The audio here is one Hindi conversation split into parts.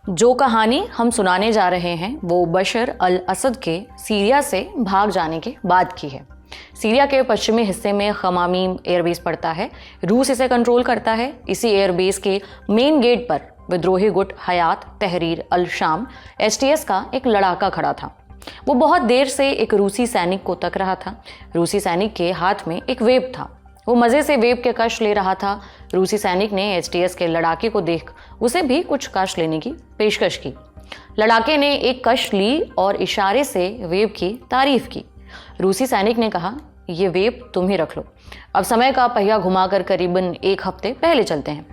जो कहानी हम सुनाने जा रहे हैं वो बशर अल असद के सीरिया से भाग जाने के बाद की है। सीरिया के पश्चिमी हिस्से में खमामीम एयरबेस पड़ता है। रूस इसे कंट्रोल करता है। इसी एयरबेस के मेन गेट पर विद्रोही गुट हयात तहरीर अल शाम एचटीएस का एक लड़ाका खड़ा था। वो बहुत देर से एक रूसी सैनिक को तक रहा था। रूसी सैनिक के हाथ में एक वेब था। वो मजे से वेब के कश ले रहा था। रूसी सैनिक ने एचटीएस के लड़ाके को देख उसे भी कुछ कश लेने की पेशकश की। लड़ाके ने एक कश ली और इशारे से वेब की तारीफ की। रूसी सैनिक ने कहा, ये वेब तुम ही रख लो, अब समय का पहिया घुमाकर करीबन एक हफ्ते पहले चलते हैं।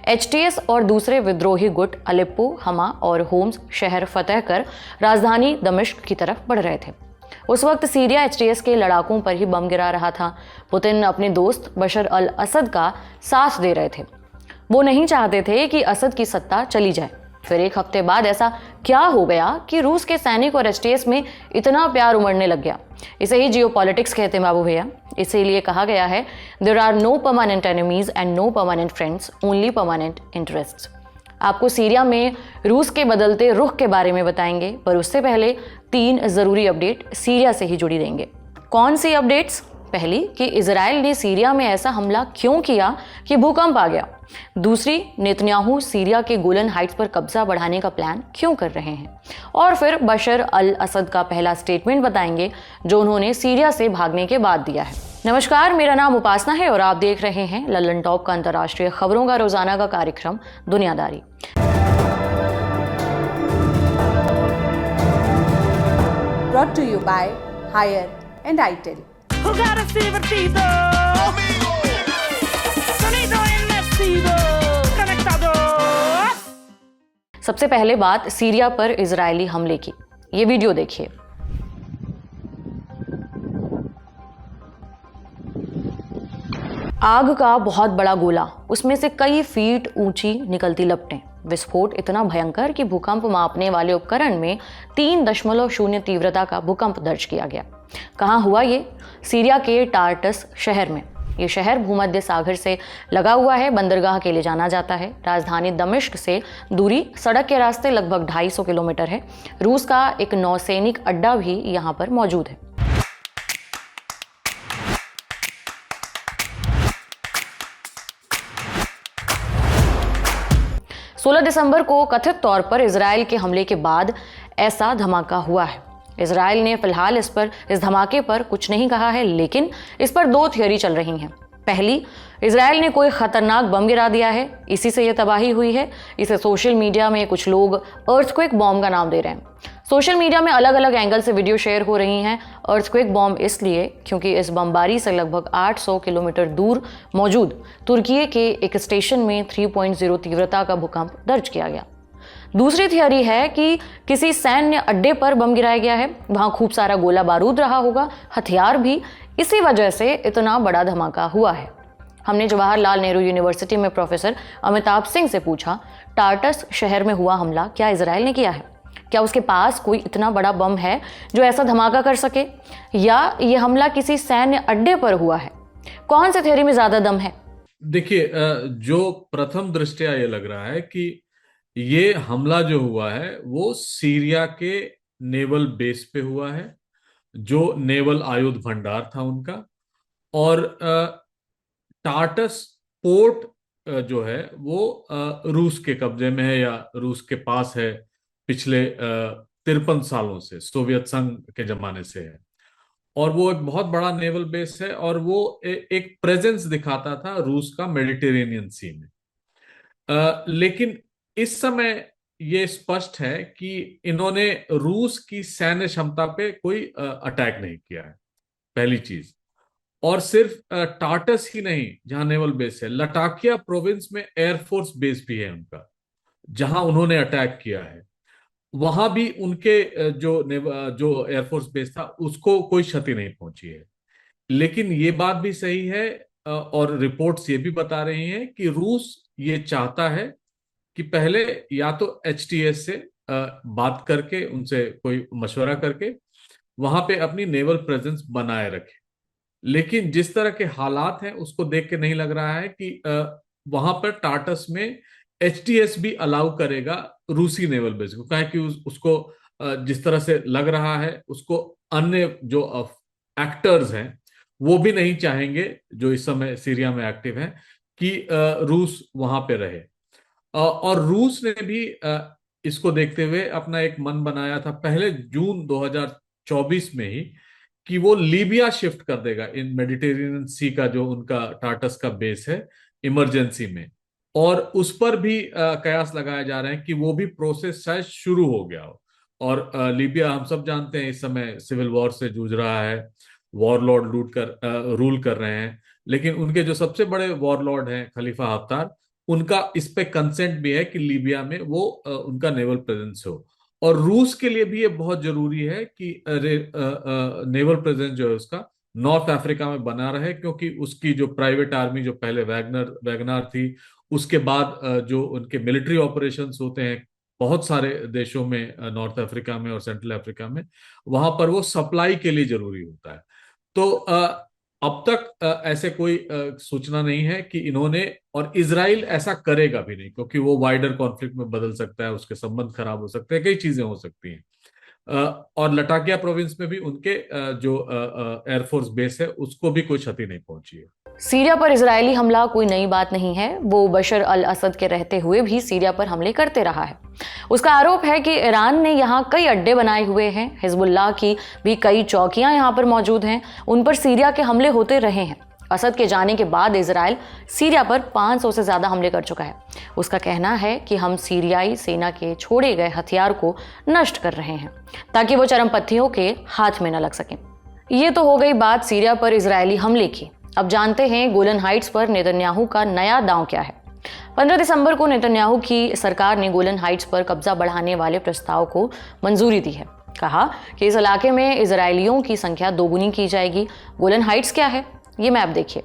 एचटीएस और दूसरे विद्रोही गुट अलेप्पो, हमा और होम्स शहर फतह कर राजधानी दमिश्क की तरफ बढ़ रहे थे। उस वक्त सीरिया एचटीएस के लड़ाकों पर ही बम गिरा रहा था। पुतिन अपने दोस्त बशर अल असद का साथ दे रहे थे। वो नहीं चाहते थे कि असद की सत्ता चली जाए। फिर एक हफ्ते बाद ऐसा क्या हो गया कि रूस के सैनिक और एचटीएस में इतना प्यार उमड़ने लग गया। इसे ही जियोपॉलिटिक्स कहते हैं बाबू भैया। इसीलिए कहा गया है, there are no permanent enemies and no permanent friends, only permanent interests. आपको सीरिया में रूस के बदलते रुख के बारे में बताएंगे, पर उससे पहले 3 जरूरी अपडेट सीरिया से ही जुड़ी देंगे। कौन सी अपडेट्स? पहली कि इजराइल ने सीरिया में ऐसा हमला क्यों किया कि भूकंप आ गया। दूसरी, नेतन्याहू सीरिया के गोलन हाइट्स पर कब्जा बढ़ाने का प्लान क्यों कर रहे हैं। और फिर बशर अल असद का पहला स्टेटमेंट बताएंगे जो उन्होंने सीरिया से भागने के बाद दिया है। नमस्कार, मेरा नाम उपासना है और आप देख रहे हैं लल्लन टॉप का अंतर्राष्ट्रीय खबरों का रोजाना का कार्यक्रम दुनियादारी। Brought to you by Higher and ITIL. Jugar es divertido. Sonido inmersivo. Conectado. सबसे पहले बात सीरिया पर इजरायली हमले की। ये वीडियो देखिए। आग का बहुत बड़ा गोला, उसमें से कई फीट ऊंची निकलती लपटें, विस्फोट इतना भयंकर कि भूकंप मापने वाले उपकरण में 3.0 तीव्रता का भूकंप दर्ज किया गया। कहाँ हुआ ये? सीरिया के टार्टस शहर में। ये शहर भूमध्य सागर से लगा हुआ है, बंदरगाह के लिए जाना जाता है। राजधानी दमिश्क से दूरी सड़क के रास्ते लगभग 250 किलोमीटर है। रूस का एक नौसैनिक अड्डा भी यहाँ पर मौजूद है। सोलह दिसंबर को कथित तौर पर इजराइल के हमले के बाद ऐसा धमाका हुआ है। इजराइल ने फिलहाल इस धमाके पर कुछ नहीं कहा है, लेकिन इस पर 2 थियरी चल रही हैं। पहली, इजराइल ने कोई खतरनाक बम गिरा दिया है, इसी से यह तबाही हुई है। इसे सोशल मीडिया में कुछ लोग अर्थक्वेक बॉम्ब का नाम दे रहे हैं। सोशल मीडिया में अलग अलग एंगल से वीडियो शेयर हो रही हैं। अर्थक्वेक बॉम्ब इसलिए क्योंकि इस बमबारी से लगभग 800 किलोमीटर दूर मौजूद तुर्की के एक स्टेशन में 3.0 तीव्रता का भूकंप दर्ज किया गया। दूसरी थियरी है कि किसी सैन्य अड्डे पर बम गिराया गया है, वहां खूब सारा गोला बारूद रहा होगा, हथियार भी, इसी वजह से इतना बड़ा धमाका हुआ है। हमने जवाहरलाल नेहरू यूनिवर्सिटी में प्रोफेसर अमिताभ सिंह से पूछा, टार्टस शहर में हुआ हमला क्या इजराइल ने किया है? क्या उसके पास कोई इतना बड़ा बम है जो ऐसा धमाका कर सके, या यह हमला किसी सैन्य अड्डे पर हुआ है? कौन सी थियरी में ज्यादा दम है? देखिए, जो प्रथम दृष्टया ये लग रहा है कि ये हमला जो हुआ है वो सीरिया के नेवल बेस पे हुआ है, जो नेवल आयुध भंडार था उनका। और टार्टस पोर्ट जो है वो रूस के कब्जे में है या रूस के पास है, पिछले 53 सालों से, सोवियत संघ के जमाने से है। और वो एक बहुत बड़ा नेवल बेस है और वो एक प्रेजेंस दिखाता था रूस का मेडिटेरेनियन सी में। लेकिन इस समय ये स्पष्ट है कि इन्होंने रूस की सैन्य क्षमता पे कोई अटैक नहीं किया है, पहली चीज। और सिर्फ टार्टस ही नहीं जहां नेवल बेस है, लटाकिया प्रोविंस में एयरफोर्स बेस भी है उनका, जहां उन्होंने अटैक किया है। वहां भी उनके जो एयरफोर्स बेस था उसको कोई क्षति नहीं पहुंची है। लेकिन ये बात भी सही है और रिपोर्ट्स ये भी बता रही हैं कि रूस ये चाहता है कि पहले या तो एचटीएस से बात करके, उनसे कोई मशवरा करके वहां पे अपनी नेवल प्रेजेंस बनाए रखे। लेकिन जिस तरह के हालात हैं उसको देख के नहीं लग रहा है कि वहां पर टार्टस में एचटीएस भी अलाउ करेगा रूसी नेवल बेस को, क्या है कि उसको जिस तरह से लग रहा है उसको अन्य जो एक्टर्स हैं वो भी नहीं चाहेंगे जो इस समय सीरिया में एक्टिव हैं कि रूस वहां पे रहे। और रूस ने भी इसको देखते हुए अपना एक मन बनाया था पहले जून 2024 में ही कि वो लीबिया शिफ्ट कर देगा इन मेडिटेरेनियन सी का जो उनका टार्टस का बेस है इमरजेंसी में। और उस पर भी कयास लगाया जा रहे हैं कि वो भी प्रोसेस शायद शुरू हो गया हो। और लीबिया हम सब जानते हैं इस समय सिविल वॉर से जूझ रहा है, वॉरलॉर्ड रूल कर रहे हैं। लेकिन उनके जो सबसे बड़े वॉरलॉर्ड हैं खलीफा हफ्तार, उनका इस पे कंसेंट भी है कि लीबिया में वो उनका नेवल प्रेजेंस हो। और रूस के लिए भी ये बहुत जरूरी है कि नेवल प्रेजेंस जो है उसका नॉर्थ अफ्रीका में बना रहे, क्योंकि उसकी जो प्राइवेट आर्मी जो पहले वैगनर थी, उसके बाद जो उनके मिलिट्री ऑपरेशंस होते हैं बहुत सारे देशों में, नॉर्थ अफ्रीका में और सेंट्रल अफ्रीका में, वहां पर वो सप्लाई के लिए जरूरी होता है। तो अब तक ऐसे कोई सूचना नहीं है कि इन्होंने, और इजराइल ऐसा करेगा भी नहीं, क्योंकि वो वाइडर कॉन्फ्लिक्ट में बदल सकता है, उसके संबंध खराब हो सकते हैं, कई चीजें हो सकती हैं। और लटाकिया प्रोविंस में भी उनके जो एयरफोर्स बेस है उसको भी कोई क्षति नहीं पहुंची है। सीरिया पर इजरायली हमला कोई नई बात नहीं है। वो बशर अल असद के रहते हुए भी सीरिया पर हमले करते रहा है। उसका आरोप है कि ईरान ने यहाँ कई अड्डे बनाए हुए हैं, हिजबुल्लाह की भी कई चौकियां यहाँ पर मौजूद हैं, उन पर सीरिया के हमले होते रहे हैं। असद के जाने के बाद इजराइल सीरिया पर 500 से ज्यादा हमले कर चुका है। उसका कहना है कि हम सीरियाई सेना के छोड़े गए हथियार को नष्ट कर रहे हैं ताकि वो चरमपंथियों के हाथ में न लग सकें। ये तो हो गई बात सीरिया पर इजरायली हमले की। अब जानते हैं गोलन हाइट्स पर नेतन्याहू का नया दांव क्या है। 15 दिसंबर को नेतन्याहू की सरकार ने गोलन हाइट्स पर कब्जा बढ़ाने वाले प्रस्ताव को मंजूरी दी है। कहा कि इस इलाके में इजरायलियों की संख्या दोगुनी की जाएगी। गोलन हाइट्स क्या है, ये मैप देखिए।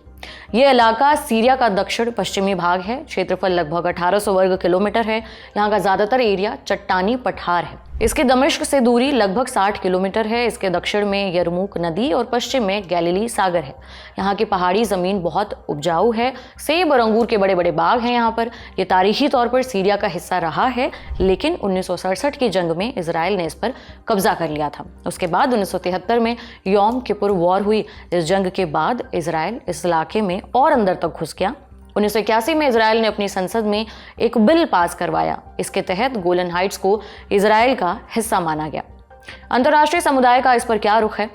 ये इलाका सीरिया का दक्षिण पश्चिमी भाग है। क्षेत्रफल लगभग 1800 वर्ग किलोमीटर है। यहाँ का ज्यादातर एरिया चट्टानी पठार है। इसके दमिश्क से दूरी लगभग 60 किलोमीटर है। इसके दक्षिण में यरमूक नदी और पश्चिम में गैलिली सागर है। यहाँ की पहाड़ी जमीन बहुत उपजाऊ है। सेब और अंगूर के बड़े बड़े बाग हैं यहाँ पर। यह तारीखी तौर पर सीरिया का हिस्सा रहा है, लेकिन 1967 की जंग में इजराइल ने इस पर कब्जा कर लिया था। उसके बाद 1973 में यौम किपुर वॉर हुई। इस जंग के बाद इजराइल इस इलाके में और अंदर तक घुस गया। 1981 में इजराइल ने अपनी संसद में एक बिल पास करवाया। इसके तहत गोलन हाइट्स को इजराइल का हिस्सा माना गया। अंतर्राष्ट्रीय समुदाय का इस पर क्या रुख है?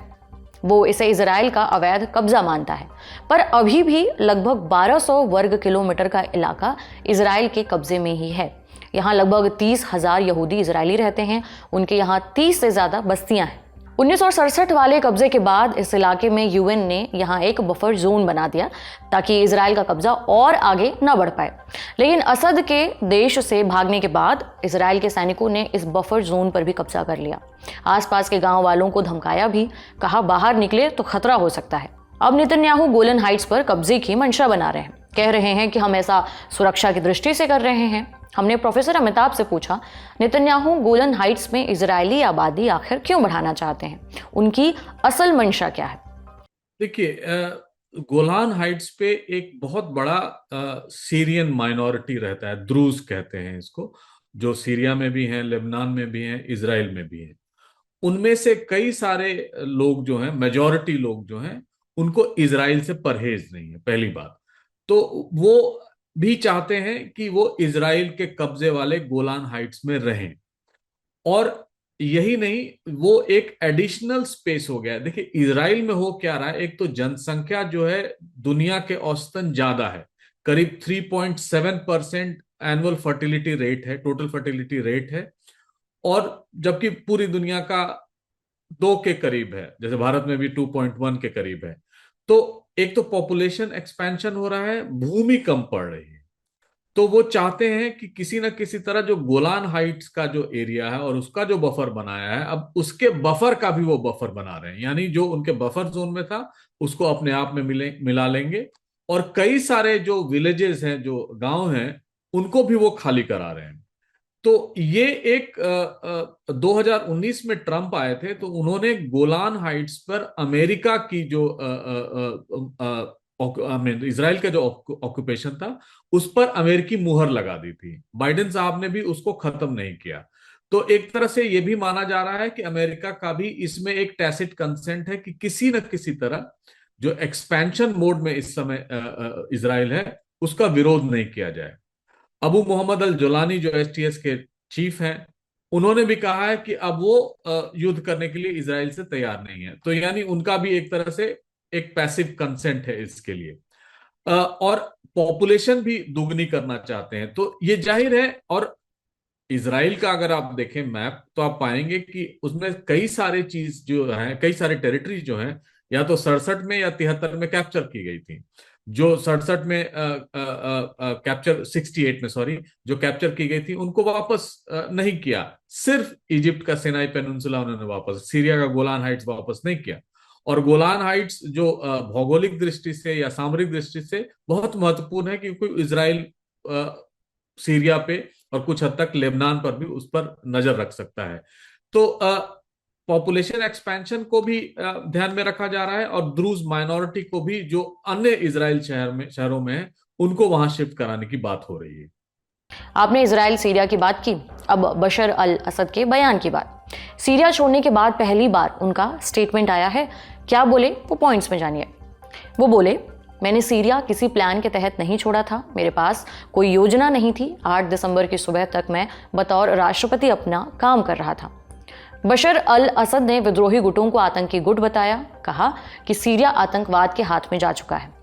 वो इसे इजराइल का अवैध कब्जा मानता है, पर अभी भी लगभग 1200 वर्ग किलोमीटर का इलाका इजराइल के कब्जे में ही है। यहाँ लगभग 30,000 यहूदी इजरायली रहते हैं। उनके यहाँ 30 से ज्यादा बस्तियां हैं। 1967 वाले कब्जे के बाद इस इलाके में यूएन ने यहाँ एक बफर जोन बना दिया ताकि इजराइल का कब्जा और आगे न बढ़ पाए। लेकिन असद के देश से भागने के बाद इजराइल के सैनिकों ने इस बफर जोन पर भी कब्जा कर लिया। आसपास के गांव वालों को धमकाया भी, कहा बाहर निकले तो खतरा हो सकता है। अब नेतन्याहू गोलन हाइट्स पर कब्जे की मंशा बना रहे हैं। कह रहे हैं कि हम ऐसा सुरक्षा की दृष्टि से कर रहे हैं। हमने प्रोफेसर अमिताभ से पूछा, नेतन्याहू गोलन हाइट्स में इजरायली आबादी आखिर क्यों बढ़ाना चाहते हैं? उनकी असल मंशा क्या है? देखिए, गोलान हाइट्स पे एक बहुत बड़ा सीरियन माइनॉरिटी रहता है, द्रूज कहते हैं इसको, जो सीरिया में भी हैं, लेबनान में भी हैं, इजराइल में भी हैं। उनमें से कई सारे लोग जो हैं, मेजॉरिटी लोग जो हैं, उनको इजराइल से परहेज नहीं है, पहली बात। तो वो भी चाहते हैं कि वो इजराइल के कब्जे वाले गोलान हाइट्स में रहें। और यही नहीं, वो एक एडिशनल स्पेस हो गया। देखिए इजराइल में हो क्या रहा है, एक तो जनसंख्या जो है दुनिया के औसतन ज्यादा है, करीब 3.7% एनुअल फर्टिलिटी रेट है, टोटल फर्टिलिटी रेट है। और जबकि पूरी दुनिया का 2 के करीब है, जैसे भारत में भी 2.1 के करीब है। तो एक तो पॉपुलेशन एक्सपेंशन हो रहा है, भूमि कम पड़ रही है। तो वो चाहते हैं कि किसी ना किसी तरह जो गोलान हाइट्स का जो एरिया है और उसका जो बफर बनाया है, अब उसके बफर का भी वो बफर बना रहे हैं। यानी जो उनके बफर जोन में था उसको अपने आप में मिला लेंगे। और कई सारे जो विलेजेस हैं, जो गांव हैं, उनको भी वो खाली करा रहे हैं। तो ये एक 2019 में ट्रंप आए थे तो उन्होंने गोलान हाइट्स पर अमेरिका की जो इसराइल का जो ऑक्यूपेशन था उस पर अमेरिकी मुहर लगा दी थी। बाइडेन साहब ने भी उसको खत्म नहीं किया। तो एक तरह से यह भी माना जा रहा है कि अमेरिका का भी इसमें एक टैसिट कंसेंट है कि किसी न किसी तरह जो एक्सपेंशन मोड में इस समय इसराइल है उसका विरोध नहीं किया जाए। अबू मोहम्मद अल जोलानी जो एसटीएस के चीफ हैं, उन्होंने भी कहा है कि अब वो युद्ध करने के लिए इसराइल से तैयार नहीं है। तो यानी उनका भी एक तरह से एक पैसिव कंसेंट है इसके लिए। और पॉपुलेशन भी दुगनी करना चाहते हैं, तो ये जाहिर है। और इसराइल का अगर आप देखें मैप तो आप पाएंगे कि उसमें कई सारे चीज जो है, कई सारे टेरिटरी जो हैं, या तो 67 में या 73 में कैप्चर की गई थी। जो 67 में कैप्चर 68 में सॉरी जो कैप्चर की गई थी उनको वापस नहीं किया। सिर्फ इजिप्ट का सिनाई पेनिनसुला उन्होंने वापस, सीरिया का गोलान हाइट्स वापस नहीं किया। और गोलान हाइट्स जो भौगोलिक दृष्टि से या सामरिक दृष्टि से बहुत महत्वपूर्ण है, क्योंकि इसराइल सीरिया पे और कुछ हद तक लेबनान पर भी उस पर नजर रख सकता है। तो पॉपुलेशन एक्सपेंशन को भी ध्यान में रखा जा रहा है, और द्रूज माइनॉरिटी को भी जो अन्य इजराइल शहरों में है उनको वहां शिफ्ट कराने की बात हो रही है। आपने इजराइल सीरिया की बात की, अब बशर अल असद के बयान की बात। सीरिया छोड़ने के बाद पहली बार उनका स्टेटमेंट आया है। क्या बोले वो पॉइंट्स में जानिए। वो बोले, मैंने सीरिया किसी प्लान के तहत नहीं छोड़ा था, मेरे पास कोई योजना नहीं थी। 8 दिसंबर की सुबह तक मैं बतौर राष्ट्रपति अपना काम कर रहा था। बशर अल असद ने विद्रोही गुटों को आतंकी गुट बताया, कहा कि सीरिया आतंकवाद के हाथ में जा चुका है।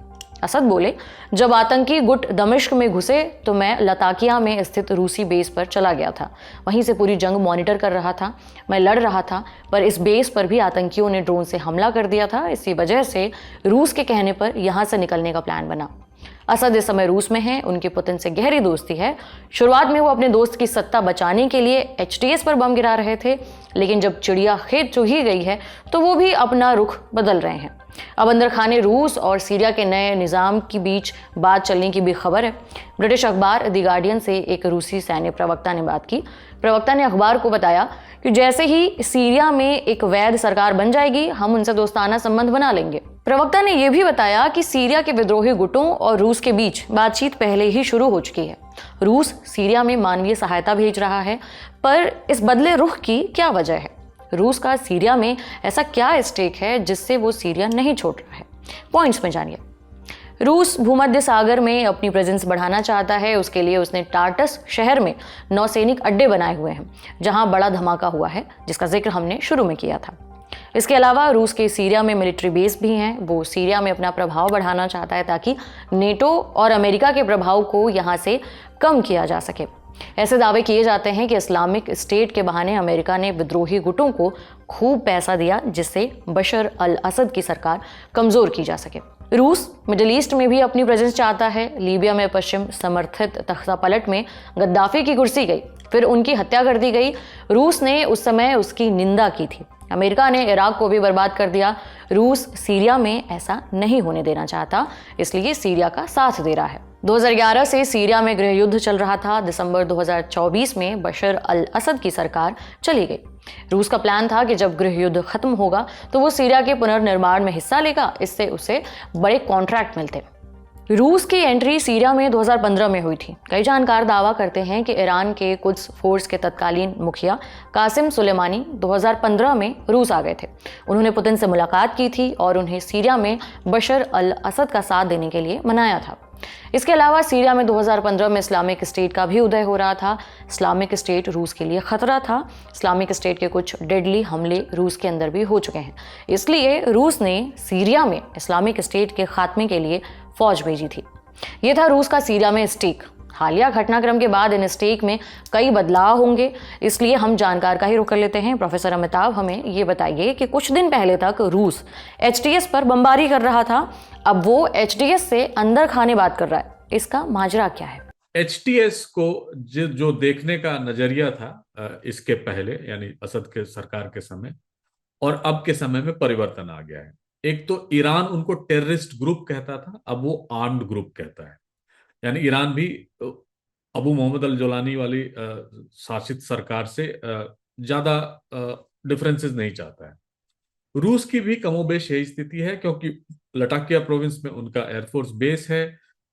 असद बोले, जब आतंकी गुट दमिश्क में घुसे तो मैं लताकिया में स्थित रूसी बेस पर चला गया था। वहीं से पूरी जंग मॉनिटर कर रहा था। मैं लड़ रहा था, पर इस बेस पर भी आतंकियों ने ड्रोन से हमला कर दिया था। इसी वजह से रूस के कहने पर यहां से निकलने का प्लान बना। असद इस समय रूस में है, उनकी पुतिन से गहरी दोस्ती है। शुरुआत में वो अपने दोस्त की सत्ता बचाने के लिए एचटीएस पर बम गिरा रहे थे, लेकिन जब चिड़िया खेत चुही गई है तो वो भी अपना रुख बदल रहे हैं। अब अंदर खाने रूस और सीरिया के नए निज़ाम के बीच बात चलने की भी खबर है। ब्रिटिश अखबार द गार्डियन से एक रूसी सैन्य प्रवक्ता ने बात की। प्रवक्ता ने अखबार को बताया कि जैसे ही सीरिया में एक वैध सरकार बन जाएगी, हम उनसे दोस्ताना संबंध बना लेंगे। प्रवक्ता ने यह भी बताया कि सीरिया के विद्रोही गुटों और रूस के बीच बातचीत पहले ही शुरू हो चुकी है। रूस सीरिया में मानवीय सहायता भेज रहा है, पर इस बदले रुख की क्या वजह है? रूस का सीरिया में ऐसा क्या स्टेक है जिससे वो सीरिया नहीं छोड़ रहा है? पॉइंट्स में जानिए। रूस भूमध्य सागर में अपनी प्रेजेंस बढ़ाना चाहता है। उसके लिए उसने टार्टस शहर में नौसैनिक अड्डे बनाए हुए हैं, जहां बड़ा धमाका हुआ है, जिसका जिक्र हमने शुरू में किया था। इसके अलावा रूस के सीरिया में मिलिट्री बेस भी हैं। वो सीरिया में अपना प्रभाव बढ़ाना चाहता है ताकि नेटो और अमेरिका के प्रभाव को यहाँ से कम किया जा सके। ऐसे दावे किए जाते हैं कि इस्लामिक स्टेट के बहाने अमेरिका ने विद्रोही गुटों को खूब पैसा दिया, जिससे बशर अल असद की सरकार कमजोर की जा सके। रूस मिडिल ईस्ट में भी अपनी प्रेजेंस चाहता है। लीबिया में पश्चिम समर्थित तख्ता पलट में गद्दाफी की कुर्सी गई, फिर उनकी हत्या कर दी गई। रूस ने उस समय उसकी निंदा की थी। अमेरिका ने इराक को भी बर्बाद कर दिया। रूस सीरिया में ऐसा नहीं होने देना चाहता, इसलिए सीरिया का साथ दे रहा है। 2011 से सीरिया में गृह युद्ध चल रहा था। दिसंबर 2024 में बशर अल असद की सरकार चली गई। रूस का प्लान था कि जब गृह युद्ध खत्म होगा तो वो सीरिया के पुनर्निर्माण में हिस्सा लेगा, इससे उसे बड़े कॉन्ट्रैक्ट मिलते। रूस की एंट्री सीरिया में 2015 में हुई थी। कई जानकार दावा करते हैं कि ईरान के कुद्स फोर्स के तत्कालीन मुखिया कासिम सुलेमानी 2015 में रूस आ गए थे। उन्होंने पुतिन से मुलाकात की थी और उन्हें सीरिया में बशर अल असद का साथ देने के लिए मनाया था। इसके अलावा सीरिया में 2015 में इस्लामिक स्टेट का भी उदय हो रहा था। इस्लामिक स्टेट रूस के लिए खतरा था। इस्लामिक स्टेट के कुछ डेडली हमले रूस के अंदर भी हो चुके हैं, इसलिए रूस ने सीरिया में इस्लामिक स्टेट के खात्मे के लिए फौज भेजी थी। यह था रूस का सीरिया में स्टेक। हालिया घटनाक्रम के बाद इन स्टेक में कई बदलाव होंगे, इसलिए हम जानकार का ही रुख कर लेते हैं। प्रोफेसर अमिताभ, हमें ये बताइए कि कुछ दिन पहले तक रूस एचटीएस पर बमबारी कर रहा था, अब वो एचटीएस से अंदर खाने बात कर रहा है, इसका माजरा क्या है? एचटीएस को जो देखने का नजरिया था इसके पहले, यानी असद के सरकार के समय और अब के समय में परिवर्तन आ गया है। एक तो ईरान उनको टेररिस्ट ग्रुप कहता था, अब वो आर्म्ड ग्रुप कहता है। यानी ईरान भी अबू मोहम्मद अल जोलानी वाली शासित सरकार से ज्यादा डिफरेंसेस नहीं चाहता है। रूस की भी कमोबेश यही स्थिति है, क्योंकि लटाकिया प्रोविंस में उनका एयरफोर्स बेस है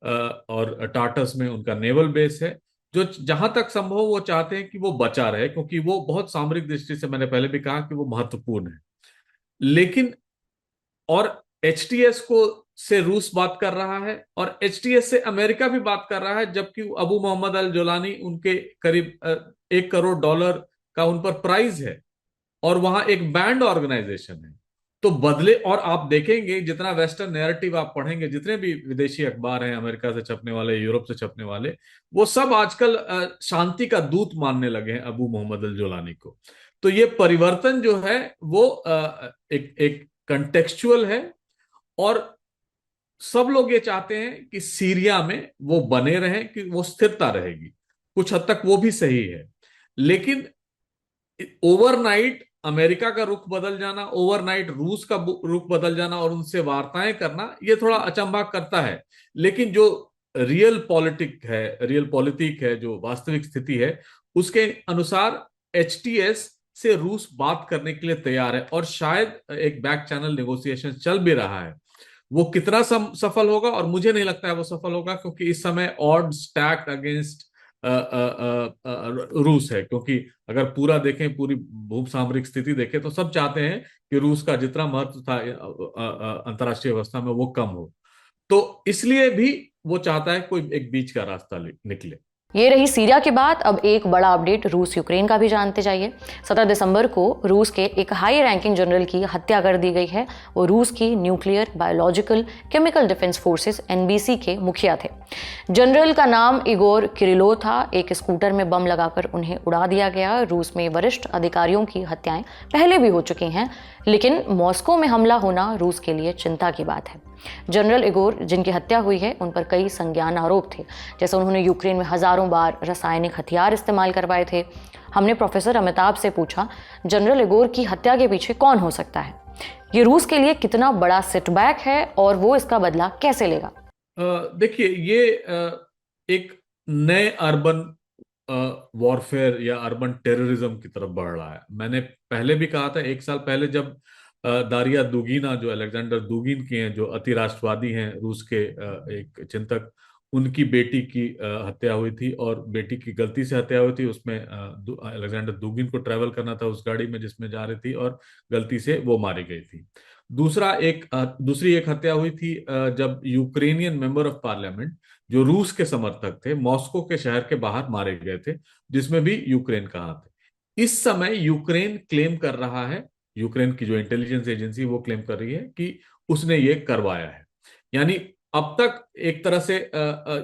और टार्टस में उनका नेवल बेस है, जो जहां तक संभव वो चाहते हैं कि वो बचा रहे, क्योंकि वो बहुत सामरिक दृष्टि से, मैंने पहले भी कहा कि वो महत्वपूर्ण है। लेकिन और एचटीएस को से रूस बात कर रहा है और एचटीएस से अमेरिका भी बात कर रहा है, जबकि अबू मोहम्मद अल जोलानी उनके करीब $1 करोड़ का उन पर प्राइज है और वहां एक बैंड ऑर्गेनाइजेशन है। तो बदले, और आप देखेंगे जितना वेस्टर्न नैरेटिव आप पढ़ेंगे, जितने भी विदेशी अखबार हैं, अमेरिका से छपने वाले, यूरोप से छपने वाले, वो सब आजकल शांति का दूत मानने लगे हैं अबू मोहम्मद अल जोलानी को। तो ये परिवर्तन जो है वो एक एक कंटेक्चुअल है, और सब लोग ये चाहते हैं कि सीरिया में वो बने रहें, कि वो स्थिरता रहेगी। कुछ हद तक वो भी सही है, लेकिन ओवरनाइट अमेरिका का रुख बदल जाना, ओवरनाइट रूस का रुख बदल जाना और उनसे वार्ताएं करना, ये थोड़ा अचंभा करता है। लेकिन जो रियल पॉलिटिक है, जो वास्तविक स्थिति है, उसके अनुसार एचटीएस से रूस बात करने के लिए तैयार है, और शायद एक बैक चैनल नेगोशिएशन चल भी रहा है। वो कितना सफल होगा, और मुझे नहीं लगता है वो सफल होगा, क्योंकि इस समय ऑड स्टैक्ड अगेंस्ट रूस है। क्योंकि अगर पूरा देखें, पूरी भू सामरिक स्थिति देखें, तो सब चाहते हैं कि रूस का जितना महत्व था अंतर्राष्ट्रीय व्यवस्था में वो कम हो। तो इसलिए भी वो चाहता है कोई एक बीच का रास्ता निकले। ये रही सीरिया की बात। अब एक बड़ा अपडेट रूस यूक्रेन का भी जानते जाइए। 17 दिसंबर को रूस के एक हाई रैंकिंग जनरल की हत्या कर दी गई है। वो रूस की nuclear, biological, chemical defence forces NBC के मुखिया थे। जनरल का नाम इगोर किरिलोव था। एक स्कूटर में बम लगाकर उन्हें उड़ा दिया गया। रूस में वरिष्ठ अधिकारियों की हत्याएं पहले भी हो चुकी हैं, लेकिन मॉस्को में हमला होना रूस के लिए चिंता की बात है। जनरल इगोर, जिनकी हत्या हुई है, उन पर कई संज्ञान आरोप थे, जैसे उन्होंने यूक्रेन में हजारों बार रासायनिक हथियार इस्तेमाल करवाए थे। हमने प्रोफेसर अमिताभ से पूछा, जनरल इगोर की हत्या के पीछे कौन हो सकता है? ये रूस के लिए कितना बड़ा सेटबैक है और वो इसका बदला कैसे लेगा? देखिए, ये एक नए अर्बन वॉरफेयर या अर्बन टेररिज्म की तरफ बढ़ रहा है। मैंने पहले भी कहा था, 1 साल पहले, जब दारिया दुगीना, जो अलेक्जेंडर दुगीन की हैं, जो अति राष्ट्रवादी हैं, रूस के एक चिंतक, उनकी बेटी की हत्या हुई थी, और बेटी की गलती से हत्या हुई थी। उसमें अलेक्जेंडर दुगीन को ट्रैवल करना था उस गाड़ी में जिसमें जा रही थी, और गलती से वो मारी गई थी। दूसरी एक हत्या हुई थी जब यूक्रेनियन मेंबर ऑफ पार्लियामेंट, जो रूस के समर्थक थे, मॉस्को के शहर के बाहर मारे गए थे, जिसमें भी यूक्रेन का हाथ है। इस समय यूक्रेन क्लेम कर रहा है, यूक्रेन की जो इंटेलिजेंस एजेंसी, वो क्लेम कर रही है कि उसने ये करवाया है। यानी अब तक एक तरह से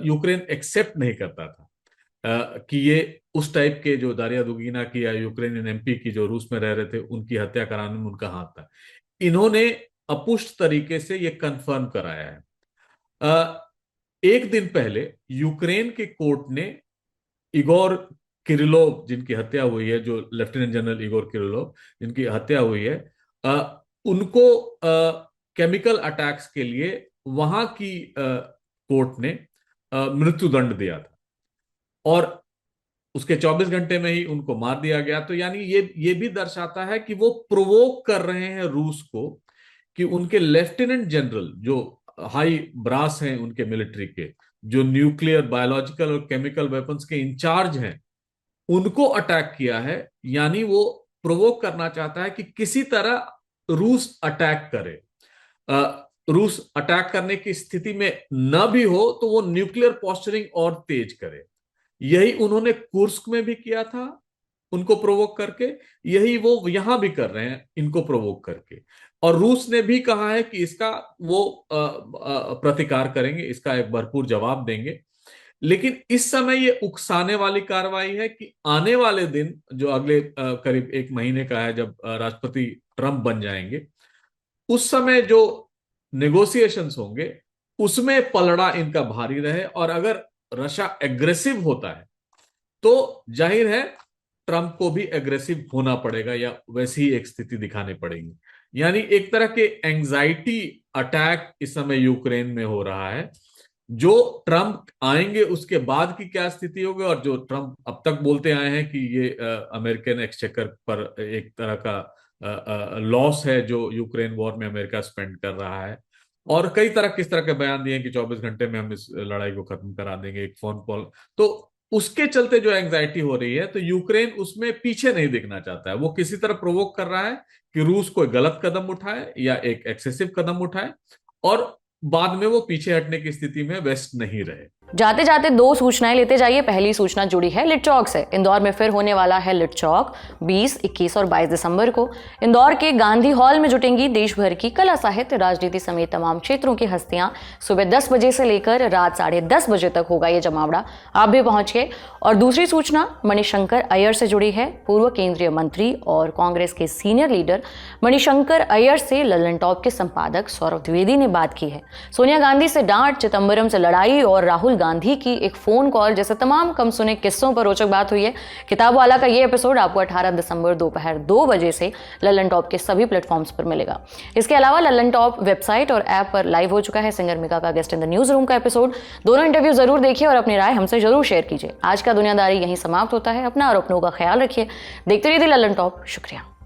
यूक्रेन एक्सेप्ट नहीं करता था कि ये उस टाइप के, जो दारिया दुगीना की या यूक्रेनियन एमपी की, जो रूस में रह रहे थे, उनकी हत्या कराने में उनका हाथ था। इन्होंने अपुष्ट तरीके से ये कंफर्म कराया है। एक दिन पहले यूक्रेन के कोर्ट ने इगोर किरिलोव, जिनकी हत्या हुई है, जो लेफ्टिनेंट जनरल इगोर किरिलोव जिनकी हत्या हुई है, उनको केमिकल अटैक्स के लिए वहां की कोर्ट ने मृत्युदंड दिया था, और उसके 24 घंटे में ही उनको मार दिया गया। तो यानी ये भी दर्शाता है कि वो प्रोवोक कर रहे हैं रूस को, कि उनके लेफ्टिनेंट जनरल, जो हाई ब्रास हैं उनके मिलिट्री के, जो न्यूक्लियर, बायोलॉजिकल और केमिकल वेपन्स के इंचार्ज हैं, उनको अटैक किया है। यानी वो प्रोवोक करना चाहता है कि किसी तरह रूस अटैक करे। रूस अटैक करने की स्थिति में न भी हो तो वो न्यूक्लियर पोस्चरिंग और तेज करे। यही उन्होंने कुर्स्क में भी किया था, उनको प्रोवोक करके। यही वो यहां भी कर रहे हैं, इनको प्रोवोक करके। और रूस ने भी कहा है कि इसका वो प्रतिकार करेंगे, इसका एक भरपूर जवाब देंगे। लेकिन इस समय ये उकसाने वाली कार्रवाई है कि आने वाले दिन, जो अगले करीब 1 महीने का है, जब राष्ट्रपति ट्रंप बन जाएंगे, उस समय जो नेगोशिएशंस होंगे, उसमें पलड़ा इनका भारी रहे। और अगर रशिया एग्रेसिव होता है तो जाहिर है ट्रंप को भी एग्रेसिव होना पड़ेगा, या वैसी ही एक स्थिति दिखानी पड़ेगी। यानी एक तरह के एंजाइटी अटैक इस समय यूक्रेन में हो रहा है। जो ट्रंप आएंगे उसके बाद की क्या स्थिति होगी, और जो ट्रंप अब तक बोलते आए हैं कि ये अमेरिकन एक्सचेकर पर एक तरह का लॉस है जो यूक्रेन वॉर में अमेरिका स्पेंड कर रहा है, और कई तरह किस तरह के बयान दिए कि 24 घंटे में हम इस लड़ाई को खत्म करा देंगे, एक फोन कॉल। तो उसके चलते जो एंग्जाइटी हो रही है, तो यूक्रेन उसमें पीछे नहीं दिखना चाहता है। वो किसी तरह प्रोवोक कर रहा है कि रूस कोई गलत कदम उठाए या एक एक्सेसिव कदम उठाए, और बाद में वो पीछे हटने की स्थिति में वेस्ट नहीं रहे। जाते जाते दो सूचनाएं लेते जाइए। पहली सूचना जुड़ी है लिटचौक से। इंदौर में फिर होने वाला है लिटचौक 20, 21 और 22 दिसंबर को। इंदौर के गांधी हॉल में जुटेंगी देश भर की कला, साहित्य, राजनीति समेत तमाम क्षेत्रों की हस्तियां। सुबह 10 बजे से लेकर रात 10:30 बजे तक होगा ये जमावड़ा। आप भी पहुंचिए। और दूसरी सूचना मणिशंकर अय्यर से जुड़ी है। पूर्व केंद्रीय मंत्री और कांग्रेस के सीनियर लीडर मणिशंकर अय्यर से लल्लन टॉप के संपादक सौरभ द्विवेदी ने बात की है। सोनिया गांधी से डांट, चिदंबरम से लड़ाई और राहुल गांधी की एक फोन कॉल जैसे तमाम कम सुने किस्सों पर रोचक बात हुई है। किताब वाला का ये एपिसोड आपको 18 दिसंबर दोपहर 2 बजे से लल्लन टॉप के सभी प्लेटफॉर्म्स पर मिलेगा। इसके अलावा लल्लन टॉप वेबसाइट और ऐप पर लाइव हो चुका है सिंगर मिका का guest in the news room का एपिसोड। दोनों इंटरव्यू जरूर देखिए और अपनी राय हमसे जरूर शेयर कीजिए। आज का दुनियादारी यहीं समाप्त होता है। अपना और अपनों का ख्याल रखिए। देखते रहिए लल्लन टॉप। शुक्रिया।